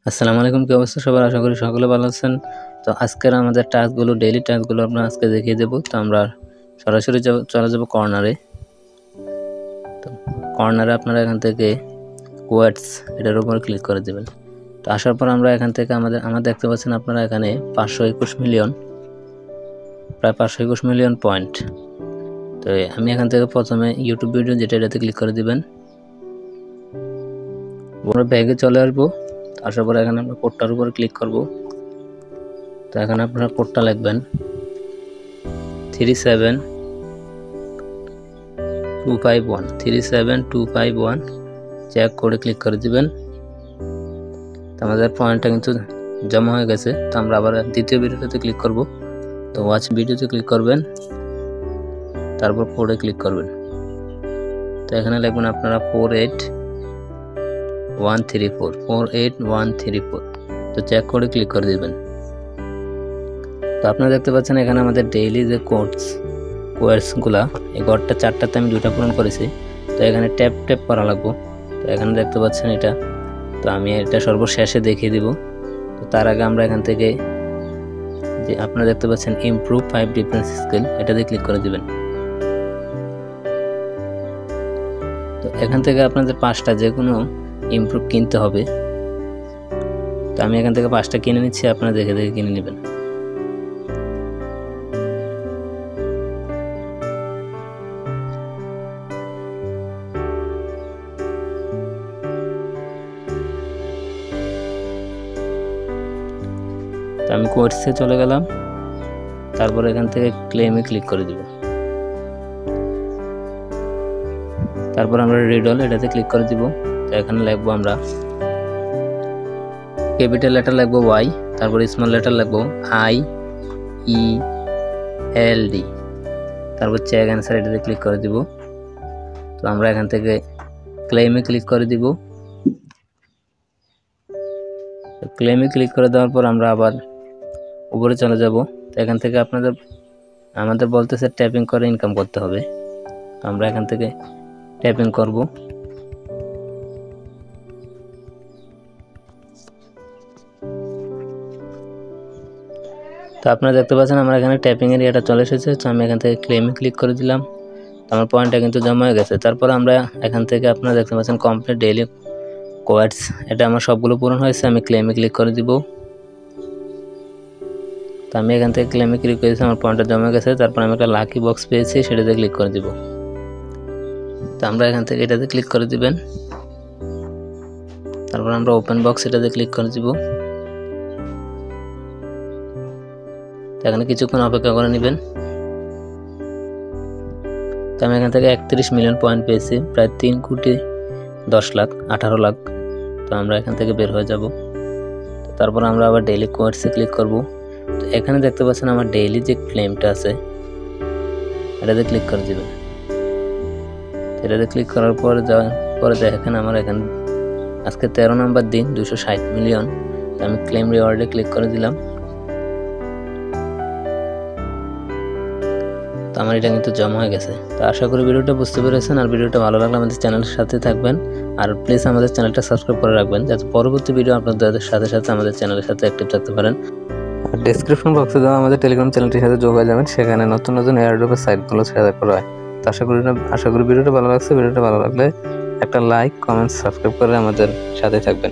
আসসালামু আলাইকুম, কি অবস্থা সবার? আশা করি সকলে ভালো আছেন। তো আজকের আমাদের টাস্কগুলো, ডেইলি টাস্কগুলো আপনারা আজকে দেখিয়ে দেবো। তো আমরা সরাসরি চলে যাব কর্নারে। তো কর্নারে আপনারা এখান থেকে কোয়ার্টস এটার উপর ক্লিক করে দেবেন। তো আসার পর আমরা এখান থেকে আমার দেখতে পাচ্ছেন আপনারা এখানে 521 মিলিয়ন, প্রায় 521 মিলিয়ন পয়েন্ট। তো আমি এখান থেকে প্রথমে ইউটিউব ভিডিও যেটা, এটাতে ক্লিক করে দিবেন। আমরা ব্যাগে চলে আসবো। আসার পর এখানে আমরা কোডটার উপর ক্লিক করব। তো এখানে আপনারা কোডটা লিখবেন 37251 চেক করে ক্লিক করে দিবেন। তো আমাদের পয়েন্টটা কিন্তু জমা হয়ে গেছে। তো আমরা আবার দ্বিতীয় ভিডিওতে ক্লিক করব। তো ওয়াচ ভিডিওতে ক্লিক করবেন, তারপর কোডে ক্লিক করবেন। তো এখানে লিখবেন আপনারা 48134। তো চেক করে ক্লিক করে দিবেন। তো আপনারা দেখতে পাচ্ছেন এখানে আমাদের ডেইলি যে কোয়ার্সগুলা, এই গড়টা 4টাতে আমি 2টা পূরণ করেছি। তো এখানে ট্যাপ করা লাগবো। তো এখানে দেখতে পাচ্ছেন এটা। তো আমি এটা সর্বশেষে দেখিয়ে দিব। তো তার আগে আমরা এখান থেকে যে আপনারা দেখতে পাচ্ছেন ইমপ্রুভ 5 ডিফারেন্স স্কিল, এটাতে ক্লিক করে দিবেন। তো এখান থেকে আপনাদের 5টা যে কোনো ইমপ্রুভ কিনতে হবে। তো আমি এখান থেকে 5টা কিনে নিচ্ছি, আপনারা দেখে দেখে কিনে নেবেন। তো আমি কোর্সে চলে গেলাম, তারপর এখান থেকে ক্লেমে ক্লিক করে দিব। তারপর আমরা রিডল এটাতে ক্লিক করে দিব। তো এখানে লিখবো আমরা ক্যাপিটাল লেটার লিখবো ওয়াই, তারপর স্মল লেটার লিখবো IELD, তারপর চেক অ্যান্সার এটাতে ক্লিক করে দিব। তো আমরা এখান থেকে ক্লেমে ক্লিক করে দিব। ক্লেমে ক্লিক করে দেওয়ার পর আমরা আবার উপরে চলে যাব। তো এখান থেকে আমাদের বলতেছে ট্যাপিং করে ইনকাম করতে হবে। তো আমরা এখান থেকে ট্যাপিং করব। তো আপনারা দেখতে পাচ্ছেন আমার এখানে ট্যাপিং এর এটা চলে এসেছে। তো আমি এখান থেকে ক্লেমে ক্লিক করে দিলাম। আমার পয়েন্টটা কিন্তু জমা হয়ে গেছে। তারপর আমরা এখান থেকে আপনারা দেখতে পাচ্ছেন কমপ্লিট ডেইলি কোয়ার্টস, এটা আমার সবগুলো পূরণ হয়েছে। আমি ক্লেমে ক্লিক করে দিব। তো আমি এখান থেকে ক্লেমে ক্লিক করেছি, আমার পয়েন্টটা জমা গেছে। তারপর আমি একটা লাকি বক্স পেয়েছি, সেটাতে ক্লিক করে দিব। তো আমরা এখান থেকে এটাতে ক্লিক করে দিবেন। তারপর আমরা ওপেন বক্স এটাতে ক্লিক করে দিব। এখানে কিছুক্ষণ অপেক্ষা করে নেবেন। তো আমি এখান থেকে 31 মিলিয়ন পয়েন্ট পেয়েছি, প্রায় 3,10,18,00,000। তো আমরা এখান থেকে বের হয়ে যাব। তারপর আমরা আবার ডেইলি কোয়ার্টসে ক্লিক করব। তো এখানে দেখতে পাচ্ছেন আমার ডেইলি যে ক্লেমটা আছে, এটাতে ক্লিক করে দিবেন। এটাতে ক্লিক করার পরে দেখেন আমার এখানে আজকে 13 নম্বর দিন, 260 মিলিয়ন। তো আমি ক্লেম রিওয়ার্ডে ক্লিক করে দিলাম। তো আমার এটা কিন্তু জমা হয়ে গেছে। তো আশা করি ভিডিওটা বুঝতে পেরেছেন। আর ভিডিওটা ভালো লাগলে আমাদের চ্যানেলের সাথে থাকবেন। আর প্লিজ আমাদের চ্যানেলটা সাবস্ক্রাইব করে রাখবেন, যাতে পরবর্তী ভিডিও আপনাদের সাথে সাথে আমাদের চ্যানেলের সাথে অ্যাক্টিভ থাকতে পারেন। আর ডেসক্রিপশন বক্সে দেওয়া আমাদের টেলিগ্রাম চ্যানেলটির সাথে যোগ হয়ে যাবেন। সেখানে নতুন নতুন এয়ারড্রপের সাইটগুলো শেয়ার করা হয়। তো আশা করি ভিডিওটা ভালো লাগছে। ভিডিওটা ভালো লাগলে একটা লাইক, কমেন্ট, সাবস্ক্রাইব করে আমাদের সাথে থাকবেন।